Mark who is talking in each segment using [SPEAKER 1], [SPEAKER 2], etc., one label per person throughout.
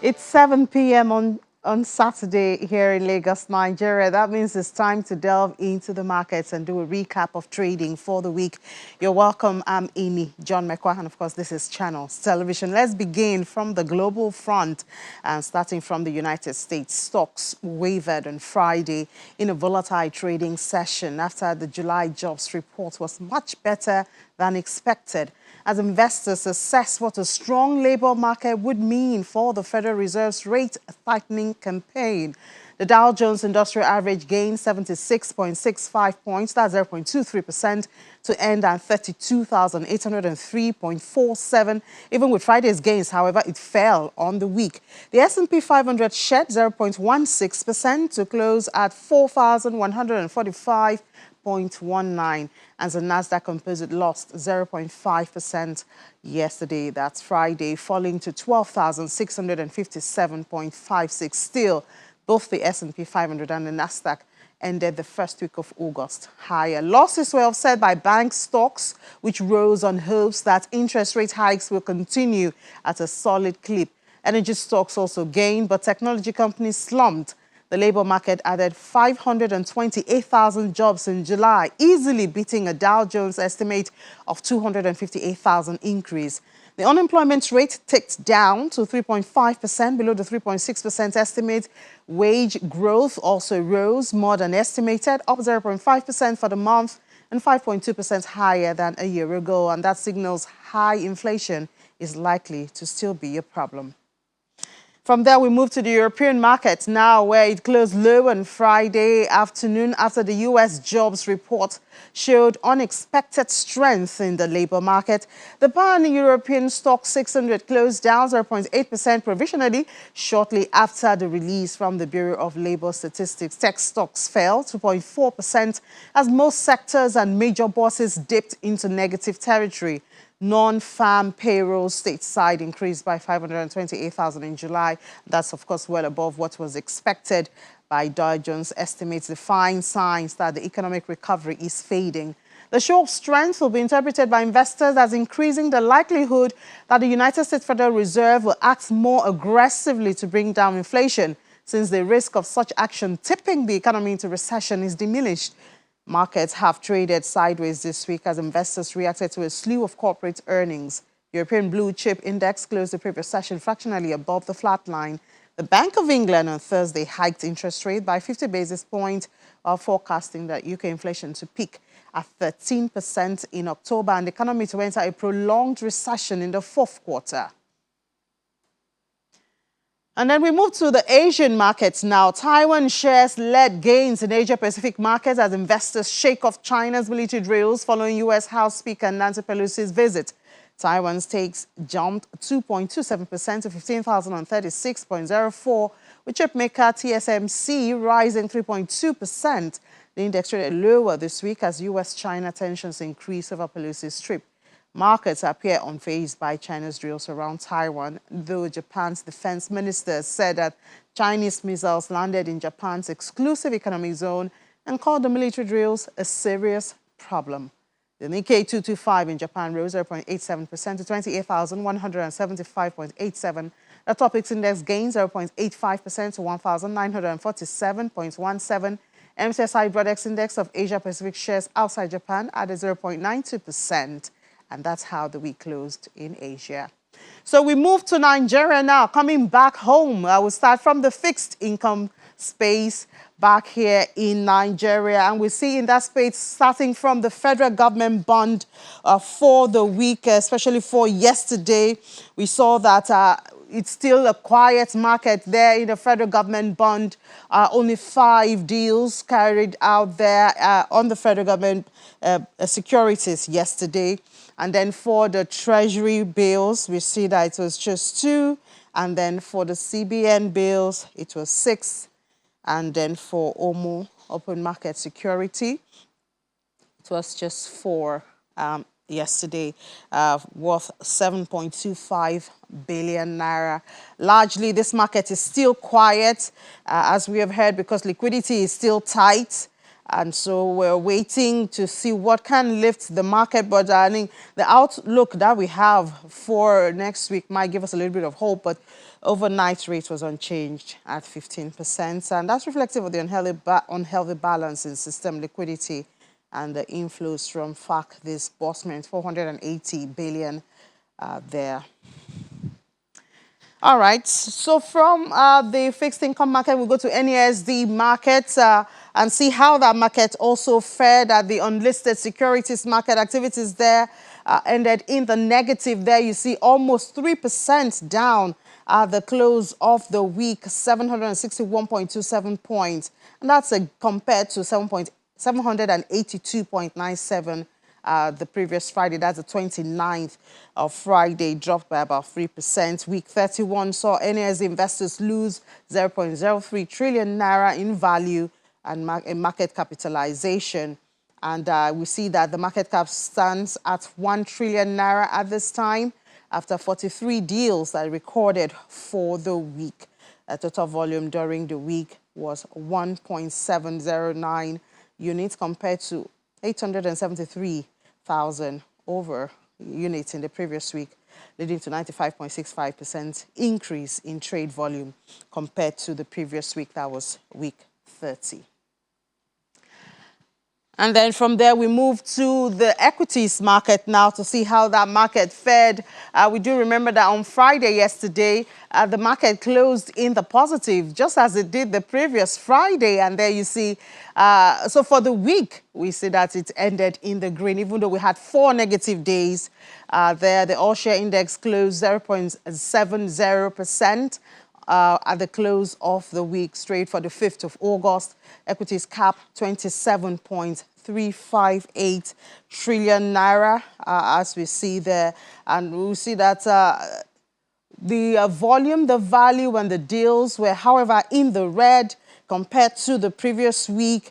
[SPEAKER 1] It's 7 p.m. on Saturday here in Lagos, Nigeria. That means it's time to delve into the markets and do a recap of trading for the week. You're welcome. I'm Amy John McQuarrie, and of course, this is Channels Television. Let's begin from the global front, starting from the United States. Stocks wavered on Friday in a volatile trading session after the July jobs report was much better than expected, as investors assess what a strong labor market would mean for the Federal Reserve's rate tightening campaign. The Dow Jones Industrial Average gained 76.65 points, that's 0.23%, to end at 32,803.47. Even with Friday's gains, however, it fell on the week. The S&P 500 shed 0.16% to close at 4,145.19, and the Nasdaq Composite lost 0.5% yesterday, that's Friday, falling to 12,657.56. Still, both the S&P 500 and the Nasdaq ended the first week of August higher. Losses were offset by bank stocks, which rose on hopes that interest rate hikes will continue at a solid clip. Energy stocks also gained, but technology companies slumped. The labor market added 528,000 jobs in July, easily beating a Dow Jones estimate of 258,000 increase. The unemployment rate ticked down to 3.5%, below the 3.6% estimate. Wage growth also rose more than estimated, up 0.5% for the month and 5.2% higher than a year ago. And that signals high inflation is likely to still be a problem. From there, we move to the European market now, where it closed low on Friday afternoon after the U.S. jobs report showed unexpected strength in the labor market. The pan-European stock 600 closed down 0.8% provisionally shortly after the release from the Bureau of Labor Statistics. Tech stocks fell 2.4% as most sectors and major bosses dipped into negative territory. Non-farm payroll stateside increased by 528,000 in July. That's, of course, well above what was expected by Dow Jones estimates, defying signs that the economic recovery is fading. The show of strength will be interpreted by investors as increasing the likelihood that the United States Federal Reserve will act more aggressively to bring down inflation, since the risk of such action tipping the economy into recession is diminished. Markets have traded sideways this week as investors reacted to a slew of corporate earnings. European blue chip index closed the previous session fractionally above the flat line. The Bank of England on Thursday hiked interest rate by 50 basis points while forecasting that UK inflation to peak at 13% in October and the economy to enter a prolonged recession in the fourth quarter. And then we move to the Asian markets now. Taiwan shares led gains in Asia-Pacific markets as investors shake off China's military drills following U.S. House Speaker Nancy Pelosi's visit. Taiwan's stakes jumped 2.27% to 15,036.04, with chipmaker TSMC rising 3.2%. The index traded lower this week as U.S.-China tensions increase over Pelosi's trip. Markets appear unfazed by China's drills around Taiwan, though Japan's defense minister said that Chinese missiles landed in Japan's exclusive economic zone and called the military drills a serious problem. The Nikkei 225 in Japan rose 0.87% to 28,175.87. The Topix index gained 0.85% to 1,947.17. MSCI Broadex index of Asia-Pacific shares outside Japan added 0.92%. And that's how the week closed in Asia. So we move to Nigeria now. Coming back home, I will start from the fixed income space back here in Nigeria. And we see in that space, starting from the federal government bond for the week, especially for yesterday, we saw that it's still a quiet market there in the federal government bond. Only 5 deals carried out there on the federal government securities yesterday. And then for the Treasury bills, we see that it was just 2. And then for the CBN bills, it was 6. And then for OMO, open market security, it was just 4 yesterday, worth 7.25 billion naira. Largely, this market is still quiet, as we have heard, because liquidity is still tight. And so we're waiting to see what can lift the market. But I think the outlook that we have for next week might give us a little bit of hope. But Overnight rate was unchanged at 15%, and that's reflective of the unhealthy balance in system liquidity and the inflows from FAC disbursement, 480 billion there. All right, so from the fixed income market, we'll go to NASD market and see how that market also fared at the unlisted securities market. Activities there ended in the negative. There you see almost 3% down at the close of the week, 761.27 points. And that's compared to 782.97 the previous Friday. That's the 29th of Friday, dropped by about 3%. Week 31 saw NAS investors lose 0.03 trillion naira in value and market capitalization. And we see that the market cap stands at 1 trillion naira at this time after 43 deals that recorded for the week. Total volume during the week was 1.709 units compared to 873,000 over units in the previous week, leading to 95.65% increase in trade volume compared to the previous week. That was week 30. And then from there, we move to the equities market now to see how that market fared. We do remember that on Friday yesterday, the market closed in the positive, just as it did the previous Friday. And there you see, so for the week, we see that it ended in the green, even though we had 4 negative days there. The all-share index closed 0.70%. At the close of the week, straight for the 5th of August. Equities cap 27.358 trillion naira, as we see there. And we see that the volume, the value, and the deals were, however, in the red compared to the previous week.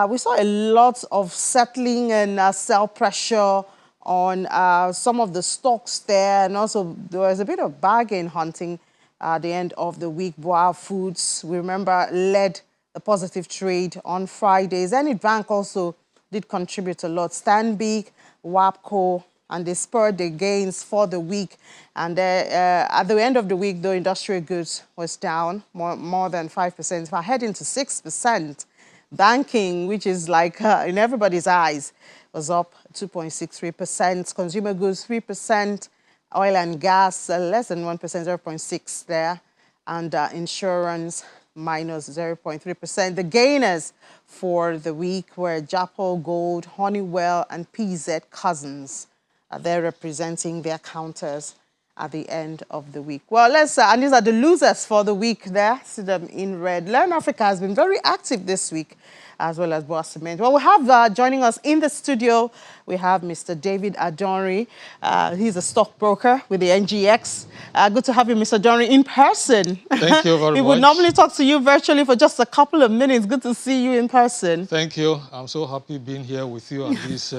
[SPEAKER 1] We saw a lot of settling and sell pressure on some of the stocks there. And also, there was a bit of bargain hunting at the end of the week. Boa Foods, we remember, led the positive trade on Fridays. Zenith Bank also did contribute a lot. Stanbic, WAPCO, and they spurred the gains for the week. And at the end of the week, though, industrial goods was down more than 5%. We're heading to 6%. Banking, which is like in everybody's eyes, was up 2.63%. Consumer goods, 3%. Oil and gas, less than 1%, 0.6% there. And insurance, minus 0.3%. The gainers for the week were Japo Gold, Honeywell, and PZ Cousins. They're representing their counters at the end of the week. Well, and these are the losers for the week there. See them in red. Learn Africa has been very active this week, as well as Boa Cement. Well, we have joining us in the studio, we have Mr. David Adonri. He's a stockbroker with the NGX. Good to have you, Mr. Adonri, in person.
[SPEAKER 2] Thank you very much.
[SPEAKER 1] We would normally talk to you virtually for just a couple of minutes. Good to see you in person.
[SPEAKER 2] Thank you. I'm so happy being here with you on this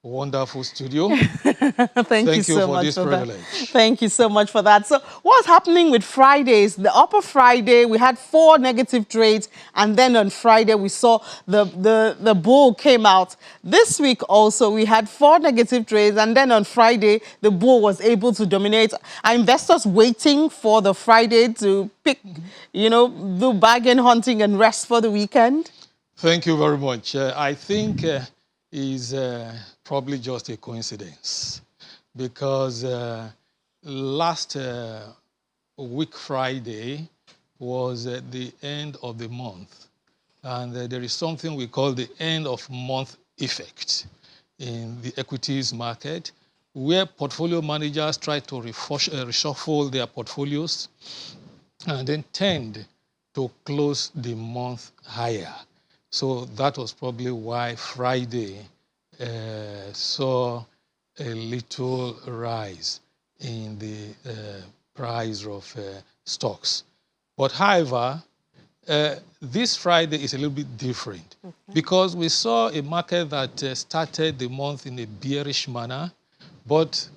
[SPEAKER 2] wonderful studio.
[SPEAKER 1] Thank you so
[SPEAKER 2] for
[SPEAKER 1] much
[SPEAKER 2] this
[SPEAKER 1] for
[SPEAKER 2] privilege.
[SPEAKER 1] That. Thank you so much for that. So what's happening with Fridays? The upper Friday, we had 4 negative trades, and then on Friday we saw the bull came out. This week also we had 4 negative trades, and then on Friday the bull was able to dominate. Are investors waiting for the Friday to pick, do bargain hunting and rest for the weekend?
[SPEAKER 2] Thank you very much. I think is probably just a coincidence, because last week Friday was the end of the month, and there is something we call the end of month effect in the equities market, where portfolio managers try to reshuffle their portfolios and then tend to close the month higher. So that was probably why Friday saw a little rise in the price of stocks. But however, this Friday is a little bit different, because we saw a market that started the month in a bearish manner, but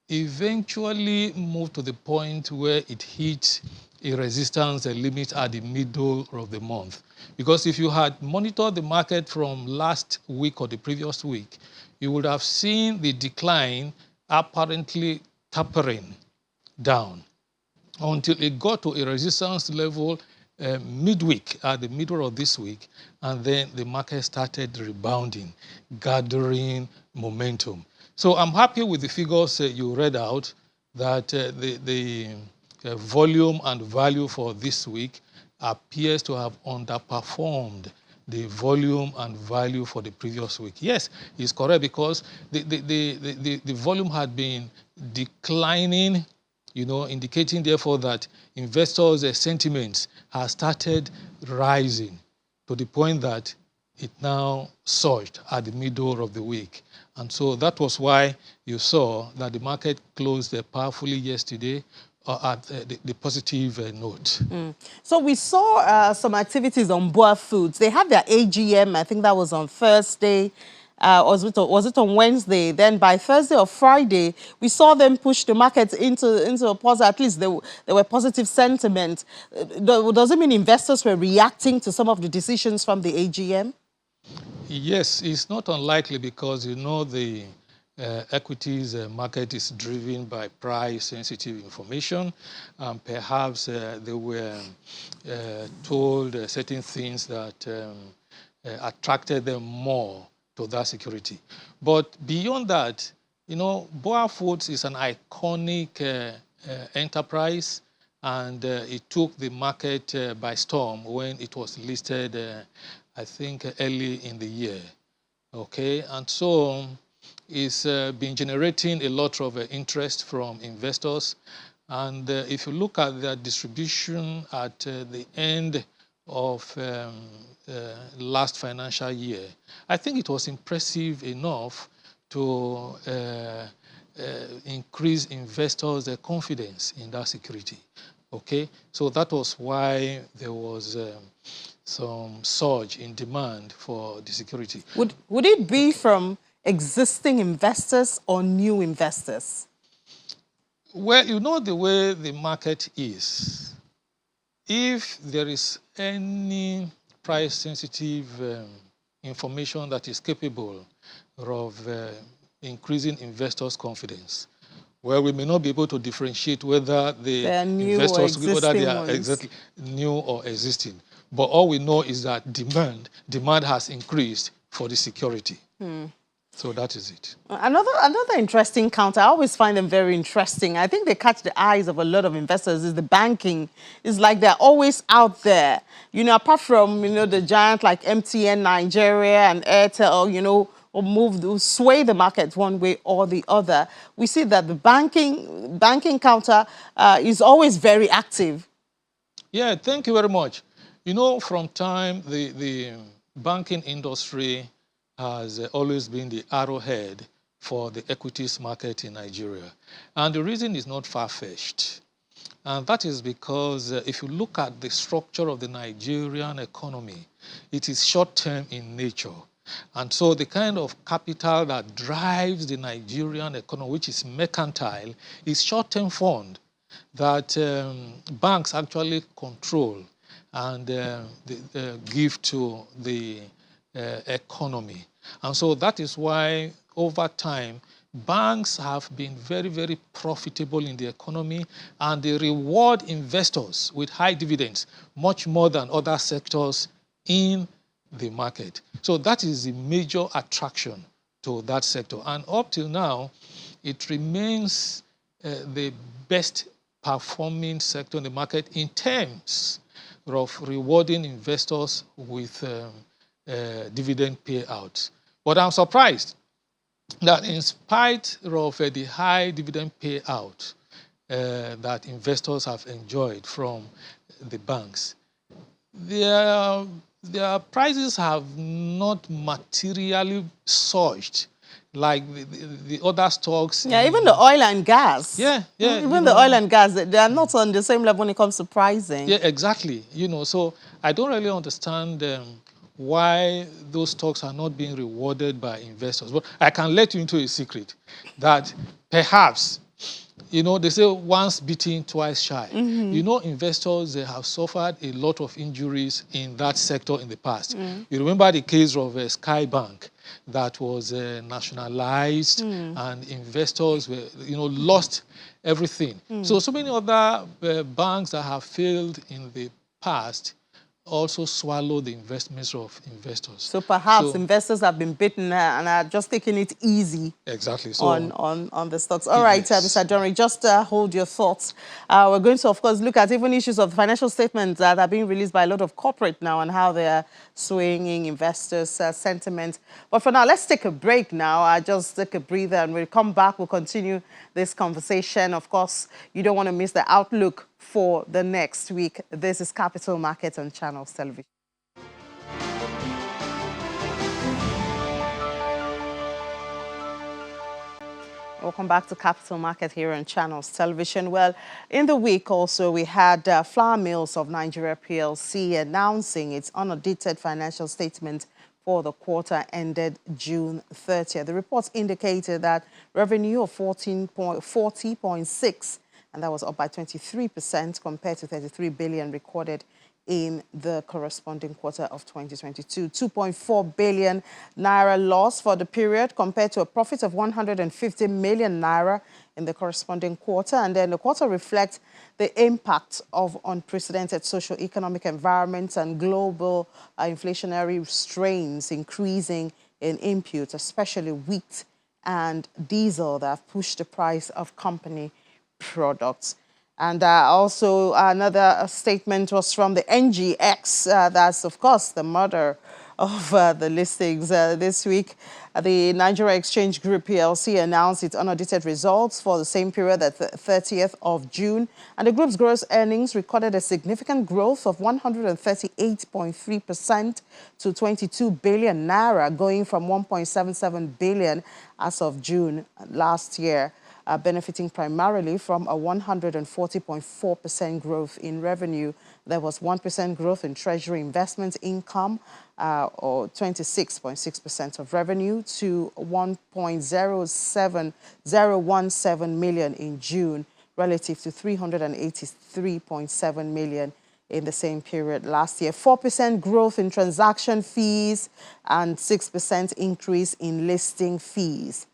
[SPEAKER 2] eventually moved to the point where it hit a resistance limit at the middle of the month. Because if you had monitored the market from last week or the previous week, you would have seen the decline apparently tapering down. until it got to a resistance level midweek, at the middle of this week, and then the market started rebounding, gathering momentum. So I'm happy with the figures you read out, that the volume and value for this week appears to have underperformed the volume and value for the previous week. Yes, it's correct, because the volume had been declining, indicating therefore that investors' sentiments has started rising to the point that it now surged at the middle of the week. And so that was why you saw that the market closed powerfully yesterday at the positive note.
[SPEAKER 1] So we saw some activities on Boa Foods. They had their AGM, I think that was on Thursday. Was it on Wednesday? Then by Thursday or Friday, we saw them push the market into a positive. At least there were positive sentiment. Does it mean investors were reacting to some of the decisions from the AGM?
[SPEAKER 2] Yes, it's not unlikely, because the equities market is driven by price-sensitive information. Perhaps they were told certain things that attracted them more to that security. But beyond that, Boa Foods is an iconic enterprise, and it took the market by storm when it was listed, I think, early in the year. Okay, and so it's been generating a lot of interest from investors. And if you look at the distribution at the end of last financial year, I think it was impressive enough to increase investors' confidence in that security. Okay, so that was why there was some surge in demand for the security.
[SPEAKER 1] Would it be from existing investors or new investors?
[SPEAKER 2] Well, the way the market is. If there is any price-sensitive information that is capable of increasing investors' confidence, well, we may not be able to differentiate whether the investors, whether they are exactly new or existing. But all we know is that demand has increased for the security. So that is it.
[SPEAKER 1] Another interesting counter, I always find them very interesting. I think they catch the eyes of a lot of investors, is the banking. It's like they're always out there. Apart from, the giant like MTN Nigeria and Airtel, or sway the market one way or the other. We see that the banking counter is always very active.
[SPEAKER 2] Yeah, thank you very much. From time, the banking industry has always been the arrowhead for the equities market in Nigeria. And the reason is not far-fetched. And that is because if you look at the structure of the Nigerian economy, it is short-term in nature. And so the kind of capital that drives the Nigerian economy, which is mercantile, is short-term fund that banks actually control and give to the economy. And so that is why over time, banks have been very, very profitable in the economy, and they reward investors with high dividends much more than other sectors in the market. So that is the major attraction to that sector. And up till now, it remains the best performing sector in the market in terms of rewarding investors with dividend payouts. But I'm surprised that in spite of the high dividend payout that investors have enjoyed from the banks, their prices have not materially surged like the other stocks.
[SPEAKER 1] Yeah, even the oil and gas.
[SPEAKER 2] Yeah.
[SPEAKER 1] Even the oil and gas, they are not on the same level when it comes to pricing.
[SPEAKER 2] Yeah, exactly. So I don't really understand why those stocks are not being rewarded by investors. But I can let you into a secret that perhaps, they say once beaten, twice shy. Investors, they have suffered a lot of injuries in that sector in the past. You remember the case of Sky Bank. that was nationalized, and investors were, lost everything. So many other banks that have failed in the past also swallow the investments of investors.
[SPEAKER 1] So perhaps investors have been bitten and are just taking it easy.
[SPEAKER 2] Exactly. So
[SPEAKER 1] on the stocks. All right,
[SPEAKER 2] yes.
[SPEAKER 1] Mr. Johnny, just hold your thoughts. We're going to, of course, look at even issues of financial statements that are being released by a lot of corporate now and how they are swaying investors' sentiment. But for now, let's take a break now. Just take a breather, and we'll come back. We'll continue this conversation. Of course, you don't want to miss the outlook for the next week. This is Capital Markets on Channels Television. Welcome back to Capital Market here on Channels Television. Well, in the week also, we had Flour Mills of Nigeria PLC announcing its unaudited financial statement for the quarter ended June 30th. The reports indicated that revenue of 40.6, and that was up by 23% compared to 33 billion recorded in the corresponding quarter of 2022. 2.4 billion naira loss for the period compared to a profit of 150 million naira in the corresponding quarter. And then the quarter reflects the impact of unprecedented socio-economic environments and global inflationary strains increasing in inputs, especially wheat and diesel, that have pushed the price of company products. And also another statement was from the NGX. That's, of course, the mother of the listings this week. The Nigeria Exchange Group PLC announced its unaudited results for the same period at the 30th of June. And the group's gross earnings recorded a significant growth of 138.3% to 22 billion naira, going from 1.77 billion as of June last year. Benefiting primarily from a 140.4% growth in revenue. There was 1% growth in treasury investment income, or 26.6% of revenue, to 1.017 million in June, relative to 383.7 million in the same period last year. 4% growth in transaction fees and 6% increase in listing fees.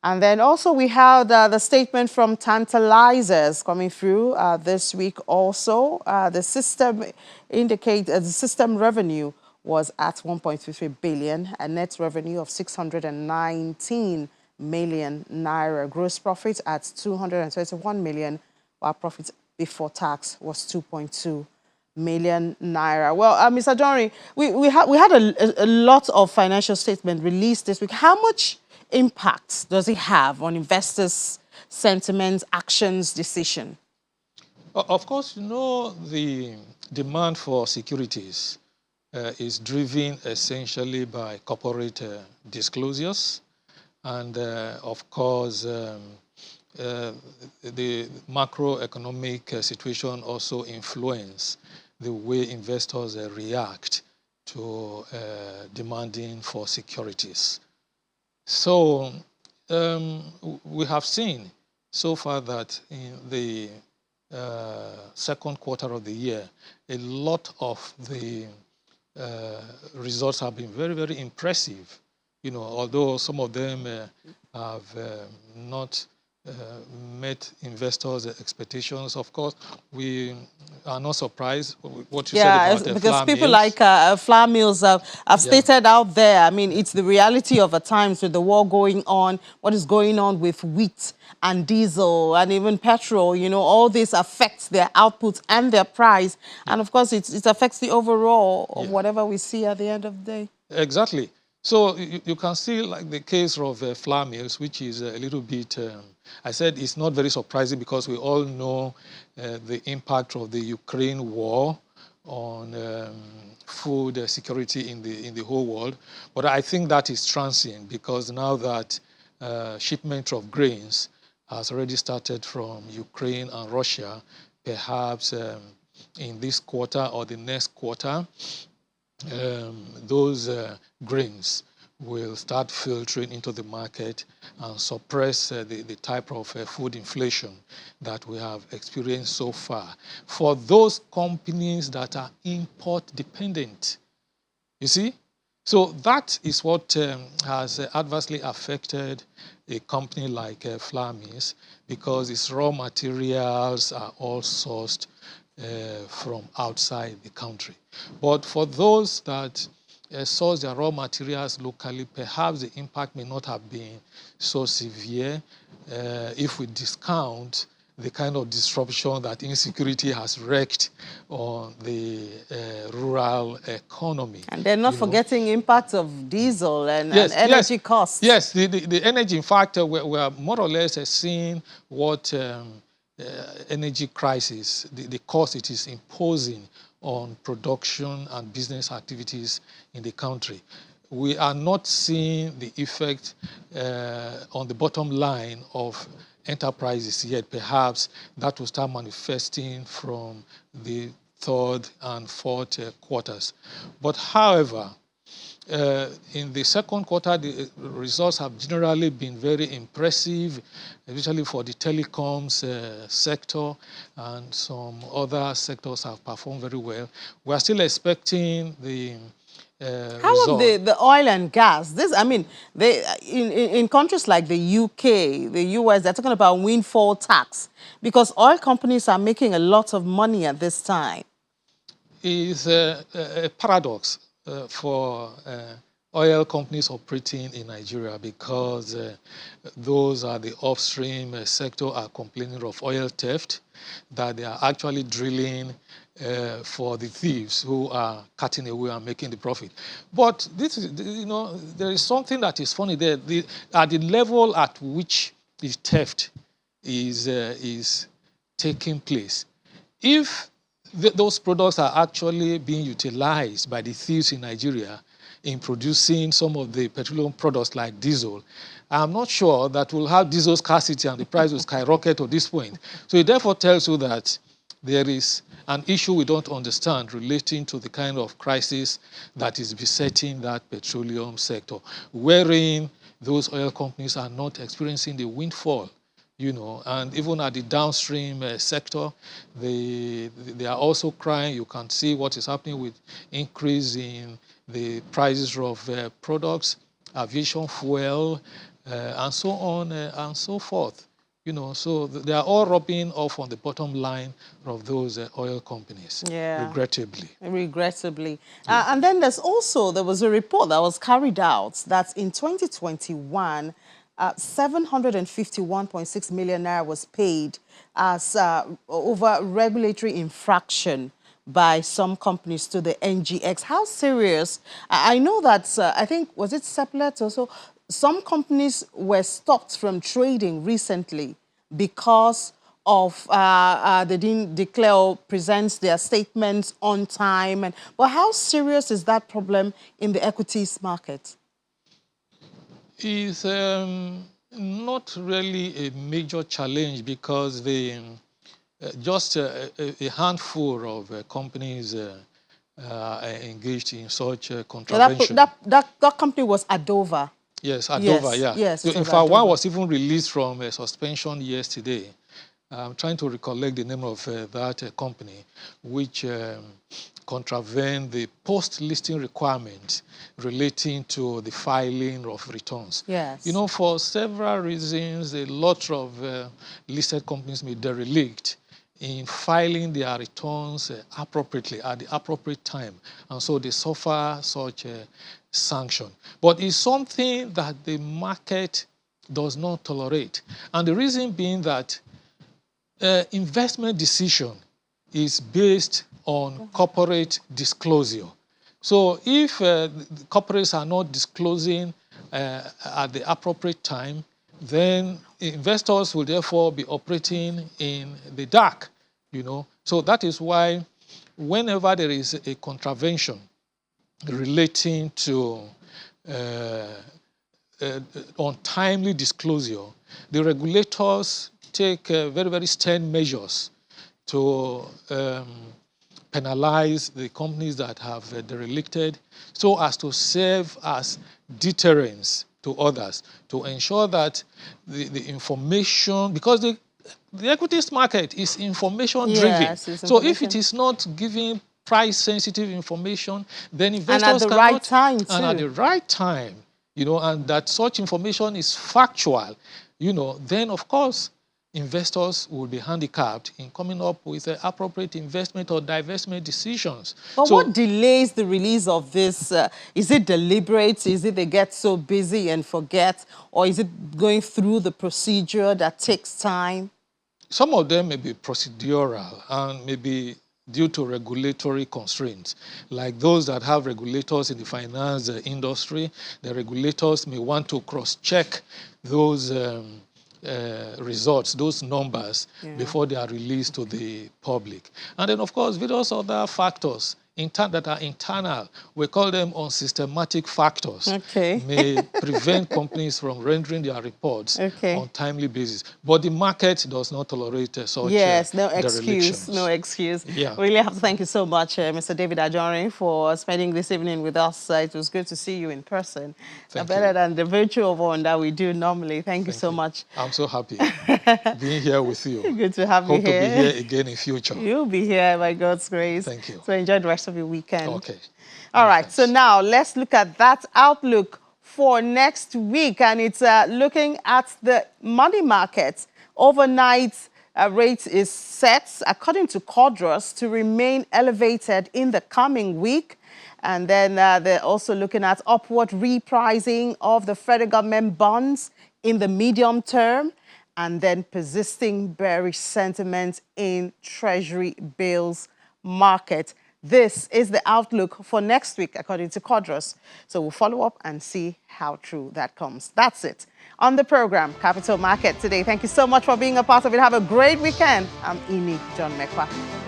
[SPEAKER 1] And then also we had the statement from Tantalizers coming through this week also. The system indicates the system revenue was at 1.33 billion, a net revenue of 619 million naira. Gross profit at 231 million, while profit before tax was 2.2 million naira. Well, Mr. Johnny, we had a lot of financial statement released this week. How much impact does it have on investors' sentiments, actions, decision?
[SPEAKER 2] Of course, the demand for securities is driven essentially by corporate disclosures. And of course, the macroeconomic situation also influence the way investors react to demanding for securities. So we have seen so far that in the second quarter of the year, a lot of the results have been very, very impressive. Although some of them have not met investors' expectations. Of course, we are not surprised with what you said about the
[SPEAKER 1] because
[SPEAKER 2] Flour
[SPEAKER 1] people
[SPEAKER 2] Mills.
[SPEAKER 1] like Flour Mills have stated out there. I mean, it's the reality of the times with the war going on, what is going on with wheat and diesel and even petrol. All this affects their output and their price. And of course, it affects the overall of whatever we see at the end of the day.
[SPEAKER 2] Exactly. So you can see like the case of Flour Mills, which is a little bit, I said it's not very surprising because we all know the impact of the Ukraine war on food security in the whole world. But I think that is transient because now that shipment of grains has already started from Ukraine and Russia, perhaps in this quarter or the next quarter, those grains will start filtering into the market and suppress the type of food inflation that we have experienced so far. For those companies that are import dependent, you see, So that is what has adversely affected a company like Flamis, because its raw materials are all sourced from outside the country. But for those that source their raw materials locally, perhaps the impact may not have been so severe if we discount the kind of disruption that insecurity has wreaked on the rural economy.
[SPEAKER 1] And they're not forgetting impact of diesel and
[SPEAKER 2] Yes, yes,
[SPEAKER 1] energy costs.
[SPEAKER 2] yes. The energy, in fact, we're more or less seeing what energy crisis, the cost it is imposing on production and business activities in the country. We are not seeing the effect on the bottom line of enterprises yet. Perhaps that will start manifesting from the third and fourth quarters. But however, in the second quarter, the results have generally been very impressive, especially for the telecoms sector, and some other sectors have performed very well. We are still expecting the
[SPEAKER 1] How of
[SPEAKER 2] result.
[SPEAKER 1] the oil and gas? This, I mean, they in countries like the UK, the US, they're talking about windfall tax because oil companies are making a lot of money at this time.
[SPEAKER 2] Is a paradox for oil companies operating in Nigeria, because those are the upstream sector are complaining of oil theft, that they are actually drilling for the thieves who are cutting away and making the profit. But this is, there is something that is funny there. At the level at which the theft is taking place, if those products are actually being utilized by the thieves in Nigeria in producing some of the petroleum products like diesel, I'm not sure that we'll have diesel scarcity and the price will skyrocket to this point. So it therefore tells you that there is an issue we don't understand relating to the kind of crisis that is besetting that petroleum sector, wherein those oil companies are not experiencing the windfall. And even at the downstream sector, they are also crying. You can see what is happening with increase in the prices of products, aviation fuel, and so on and so forth. So they are all rubbing off on the bottom line of those oil companies,
[SPEAKER 1] Yeah.
[SPEAKER 2] regrettably.
[SPEAKER 1] Regrettably.
[SPEAKER 2] Yeah.
[SPEAKER 1] And then there was a report that was carried out that in 2021, 751.6 million naira was paid as over regulatory infraction by some companies to the NGX. How serious? I know that, I think, was it Seplet also? Some companies were stopped from trading recently because of they didn't declare or present their statements on time. But how serious is that problem in the equities market?
[SPEAKER 2] Is not really a major challenge, because just a handful of companies engaged in such contravention.
[SPEAKER 1] That company was Adova.
[SPEAKER 2] Yes, Adova,
[SPEAKER 1] Yes,
[SPEAKER 2] yeah.
[SPEAKER 1] yes,
[SPEAKER 2] So
[SPEAKER 1] it
[SPEAKER 2] in
[SPEAKER 1] was
[SPEAKER 2] fact, one
[SPEAKER 1] Adova.
[SPEAKER 2] was even released from suspension yesterday. I'm trying to recollect the name of that company, which contravened the post-listing requirement relating to the filing of returns.
[SPEAKER 1] Yes.
[SPEAKER 2] For several reasons, a lot of listed companies may derelict in filing their returns appropriately at the appropriate time, and so they suffer such a sanction. But it's something that the market does not tolerate, and the reason being that investment decision is based on corporate disclosure. So if the corporates are not disclosing at the appropriate time, then investors will therefore be operating in the dark. So that is why whenever there is a contravention relating to untimely disclosure, the regulators take very, very stern measures to penalize the companies that have derelicted, so as to serve as deterrence to others, to ensure that the information, because the equities market is information driven.
[SPEAKER 1] Yes, it's
[SPEAKER 2] So if
[SPEAKER 1] information.
[SPEAKER 2] it is not giving price-sensitive information, then
[SPEAKER 1] And at
[SPEAKER 2] investors
[SPEAKER 1] the
[SPEAKER 2] cannot...
[SPEAKER 1] right time, too.
[SPEAKER 2] And at the right time, and that such information is factual, then, of course, investors will be handicapped in coming up with appropriate investment or divestment decisions.
[SPEAKER 1] But
[SPEAKER 2] So,
[SPEAKER 1] what delays the release of this? Is it deliberate? Is it they get so busy and forget? Or is it going through the procedure that takes time?
[SPEAKER 2] some of them may be procedural and maybe due to regulatory constraints, like those that have regulators in the finance industry. The regulators may want to cross-check those results, those numbers, before they are released to the public. And then, of course, various other factors that are internal, we call them unsystematic factors, may prevent companies from rendering their reports on timely basis. But the market does not tolerate such
[SPEAKER 1] no excuse, no excuse.
[SPEAKER 2] Yeah.
[SPEAKER 1] We really have to thank you so much, Mr. David Ajorin, for spending this evening with us. It was good to see you in person. Better than the virtual one that we do normally. Thank you so much.
[SPEAKER 2] I'm so happy being here with you.
[SPEAKER 1] Good to have you here.
[SPEAKER 2] Hope to be here again in future.
[SPEAKER 1] You'll be here by God's grace.
[SPEAKER 2] Thank you.
[SPEAKER 1] So enjoy the rest of your weekend.
[SPEAKER 2] Okay.
[SPEAKER 1] All right. So now let's look at that outlook for next week. And it's looking at the money markets. Overnight rate is set, according to Codros, to remain elevated in the coming week. And then they're also looking at upward repricing of the federal government bonds in the medium term, and then persisting bearish sentiment in Treasury bills market. This is the outlook for next week, according to Codros. So we'll follow up and see how true that comes. That's it on the program, Capital Market today. Thank you so much for being a part of it. Have a great weekend. I'm Ini John Mekwa.